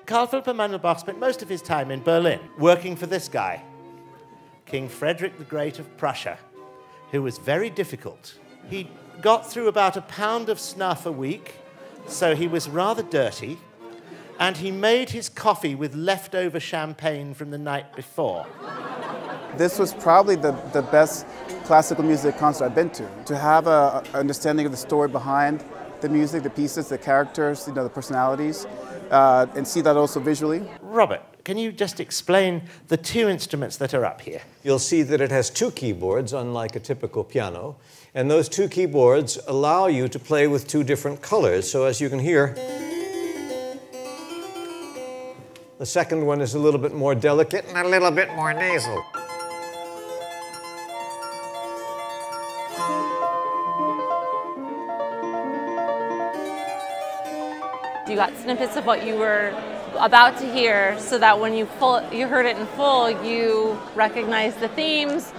Carl Philipp Emanuel Bach spent most of his time in Berlin working for this guy, King Frederick the Great of Prussia, who was very difficult. He got through about a pound of snuff a week, so he was rather dirty, and he made his coffee with leftover champagne from the night before. This was probably the best classical music concert I've been to have an understanding of the story behind the music, the pieces, the characters, you know, the personalities, and see that also visually. Robert, can you just explain the two instruments that are up here? You'll see that it has two keyboards, unlike a typical piano, and those two keyboards allow you to play with two different colors. So as you can hear, the second one is a little bit more delicate and a little bit more nasal. You got snippets of what you were about to hear so that when you heard it in full, you recognized the themes,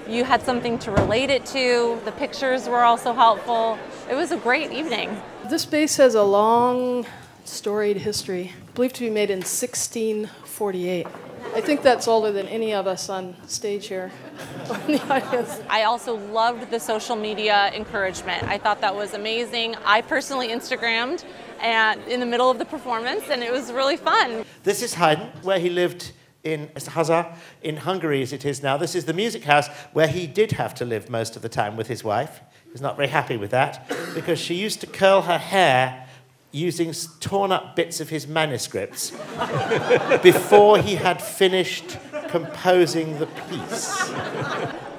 you had something to relate it to, the pictures were also helpful. It was a great evening. This bass has a long, storied history, believed to be made in 1648. I think that's older than any of us on stage here. I also loved the social media encouragement. I thought that was amazing. I personally Instagrammed and in the middle of the performance, and it was really fun. This is Haydn, where he lived in Hazar, in Hungary as it is now. This is the music house where he did have to live most of the time with his wife. He was not very happy with that, because she used to curl her hair using torn up bits of his manuscripts before he had finished composing the piece.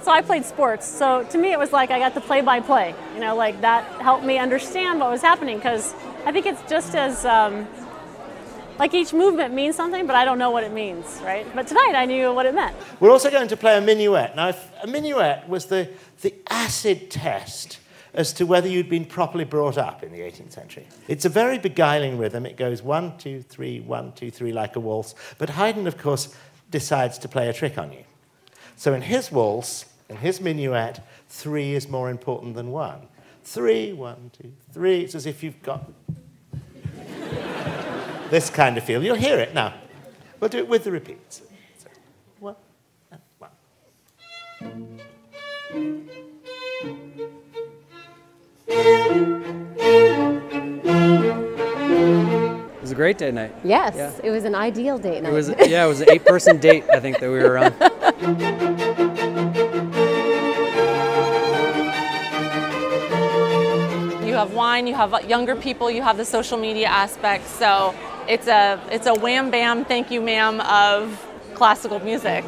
So I played sports, so to me it was like I got to play-by-play. You know, like that helped me understand what was happening, because I think it's just as, like each movement means something, but I don't know what it means, right? But tonight I knew what it meant. We're also going to play a minuet. Now, a minuet was the acid test as to whether you'd been properly brought up in the 18th century. It's a very beguiling rhythm. It goes 1, 2, 3, 1, 2, 3 like a waltz. But Haydn, of course, decides to play a trick on you. So in his waltz, in his minuet, 3 is more important than 1. 3, 1, 2, 3. It's as if you've got this kind of feel. You'll hear it now. We'll do it with the repeats. So, 1 and 1. It was a great date night. Yes, yeah. It was an ideal date night. It was an 8-person date, I think, that we were on. You have wine, you have younger people, you have the social media aspect, so it's a wham bam, thank you ma'am of classical music.